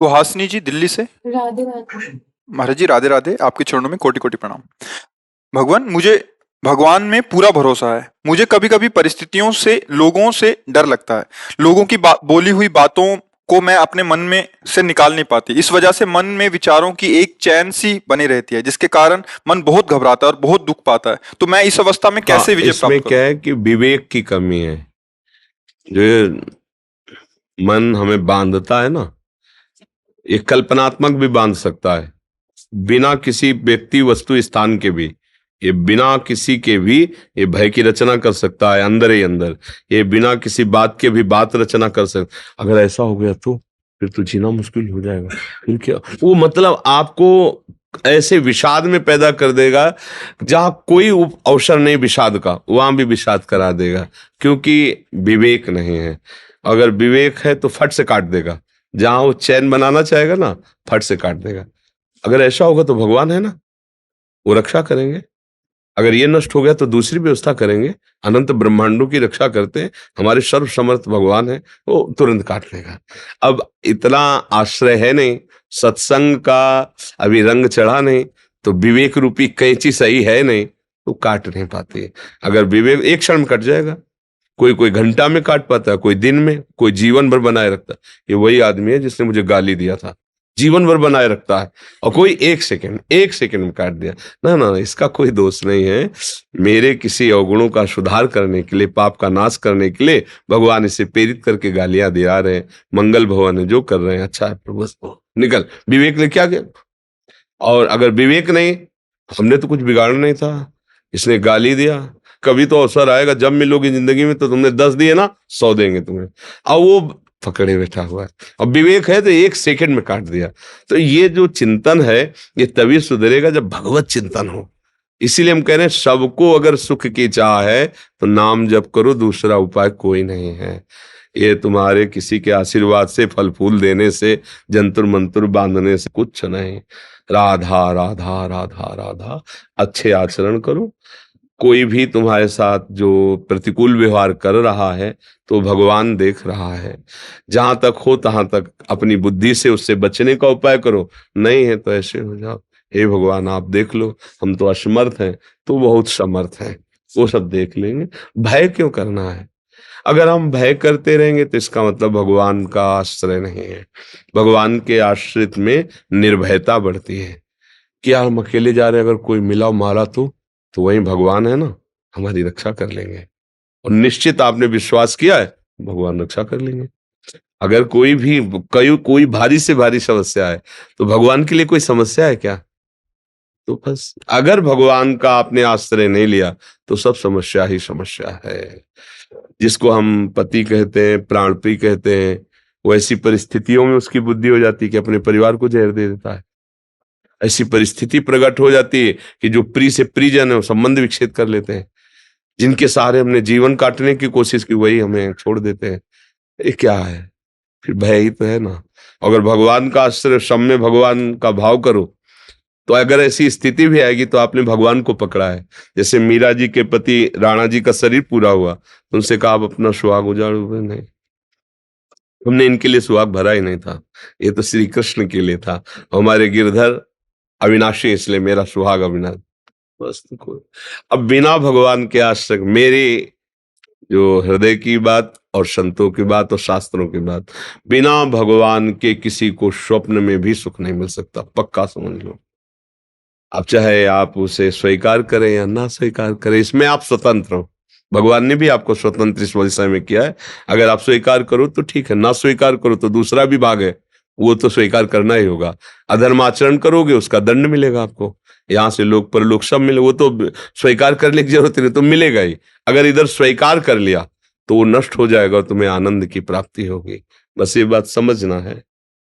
तो हासनी जी दिल्ली से। राधे राधे। महाराज जी राधे राधे, आपके चरणों में कोटि कोटि प्रणाम। भगवान, मुझे भगवान में पूरा भरोसा है। मुझे कभी कभी परिस्थितियों से, लोगों से डर लगता है। लोगों की बोली हुई बातों को मैं अपने मन में से निकाल नहीं पाती। इस वजह से मन में विचारों की एक चैन सी बनी रहती है, जिसके कारण मन बहुत घबराता है और बहुत दुख पाता है। तो मैं इस अवस्था में हाँ, कैसे विजय इसमें प्राप्त क्या करूं? है कि विवेक की कमी है। जो ये मन हमें बांधता है ना, ये कल्पनात्मक भी बांध सकता है, बिना किसी व्यक्ति वस्तु स्थान के भी। ये बिना किसी के भी ये भय की रचना कर सकता है अंदर ही अंदर। ये बिना किसी बात के भी बात रचना कर सकता। अगर ऐसा हो गया तो फिर तो जीना मुश्किल हो जाएगा। फिर क्या वो, मतलब आपको ऐसे विषाद में पैदा कर देगा जहां कोई अवसर नहीं विषाद का, वहां भी विषाद करा देगा, क्योंकि विवेक नहीं है। अगर विवेक है तो फट से काट देगा। जहां वो चैन बनाना चाहेगा ना, फट से काट देगा। अगर ऐसा होगा तो भगवान है ना, वो रक्षा करेंगे। अगर ये नष्ट हो गया तो दूसरी व्यवस्था करेंगे। अनंत ब्रह्मांडों की रक्षा करते हैं, हमारे सर्व समर्थ भगवान है, वो तुरंत काट लेगा। अब इतना आश्रय है नहीं, सत्संग का अभी रंग चढ़ा नहीं, तो विवेक रूपी कैंची सही है नहीं, तो काट नहीं पाती। अगर विवेक एक क्षण में कट जाएगा। कोई कोई घंटा में काट पाता है, कोई दिन में, कोई जीवन भर बनाए रखता है। ये वही आदमी है जिसने मुझे गाली दिया था, जीवन भर बनाए रखता है, और कोई एक सेकंड में काट दिया। ना ना, इसका कोई दोष नहीं है। मेरे किसी अवगुणों का सुधार करने के लिए, पाप का नाश करने के लिए भगवान इसे प्रेरित करके गालियां दिया रहे हैं। मंगल भवन है जो कर रहे हैं, अच्छा है प्रभु, बस निकल। विवेक ने क्या किया? और अगर विवेक नहीं, हमने तो कुछ बिगाड़ना नहीं था, इसने गाली दिया। कभी तो अवसर आएगा जब मिलोगी जिंदगी में, तो तुमने 10 दिए ना, 100 देंगे तुम्हें। अब वो पकड़े बैठा हुआ है। अब विवेक है तो एक सेकंड में काट दिया। तो ये जो चिंतन है, ये तभी सुधरेगा जब भगवत चिंतन हो। इसीलिए हम कह रहे हैं, सबको अगर सुख की चाह है तो नाम जप करो, दूसरा उपाय कोई नहीं है। ये तुम्हारे किसी के आशीर्वाद से, फल फूल देने से, जंतुर मंतुर बांधने से कुछ नहीं। राधा राधा राधा राधा, अच्छे आचरण करो। कोई भी तुम्हारे साथ जो प्रतिकूल व्यवहार कर रहा है तो भगवान देख रहा है। जहां तक हो तहां तक अपनी बुद्धि से उससे बचने का उपाय करो। नहीं है तो ऐसे हो जाओ, हे भगवान आप देख लो, हम तो असमर्थ हैं, तो बहुत समर्थ हैं, वो सब देख लेंगे। भय क्यों करना है? अगर हम भय करते रहेंगे तो इसका मतलब भगवान का आश्रय नहीं है। भगवान के आश्रित में निर्भयता बढ़ती है कि यार हम अकेले जा रहे हैं, अगर कोई मिला मारा तो वही भगवान है ना, हमारी रक्षा कर लेंगे। और निश्चित आपने विश्वास किया है, भगवान रक्षा कर लेंगे। अगर कोई भारी से भारी समस्या है, तो भगवान के लिए कोई समस्या है क्या? तो बस, अगर भगवान का आपने आश्रय नहीं लिया तो सब समस्या ही समस्या है। जिसको हम पति कहते हैं, प्राण प्रिय कहते हैं, वो ऐसी परिस्थितियों में उसकी बुद्धि हो जाती है कि अपने परिवार को जहर दे देता है। ऐसी परिस्थिति प्रकट हो जाती है कि जो प्रिय से प्रियजन है, वो संबंध विच्छेद कर लेते हैं। जिनके सहारे हमने जीवन काटने की कोशिश की, वही हमें छोड़ देते हैं। ये क्या है? फिर भय ही तो है ना। अगर भगवान का आश्रय, सब में भगवान का भाव करो, तो अगर ऐसी स्थिति भी आएगी तो आपने भगवान को पकड़ा है। जैसे मीरा जी के पति राणा जी का शरीर पूरा हुआ, उनसे कहा आप अपना सुहाग उजाड़ो। नहीं, हमने इनके लिए सुहाग भरा ही नहीं था, ये तो श्री कृष्ण के लिए था। हमारे गिरधर अविनाशी, इसलिए मेरा सुहाग अविनाश। बस तो कोई, अब बिना भगवान के आश्रय, मेरी जो हृदय की बात और संतों की बात और शास्त्रों की बात, बिना भगवान के किसी को स्वप्न में भी सुख नहीं मिल सकता, पक्का समझ लो। अब चाहे आप उसे स्वीकार करें या ना स्वीकार करें, इसमें आप स्वतंत्र हो। भगवान ने भी आपको स्वतंत्र इस विषय में किया है। अगर आप स्वीकार करो तो ठीक है, ना स्वीकार करो तो दूसरा विभाग है, वो तो स्वीकार करना ही होगा। अधर्म आचरण करोगे, उसका दंड मिलेगा आपको। यहाँ से लोक परलोक सब मिले, वो तो स्वीकार करने की जरूरत नहीं, तो मिलेगा ही। अगर इधर स्वीकार कर लिया तो वो नष्ट हो जाएगा और तुम्हें आनंद की प्राप्ति होगी। बस ये बात समझना है।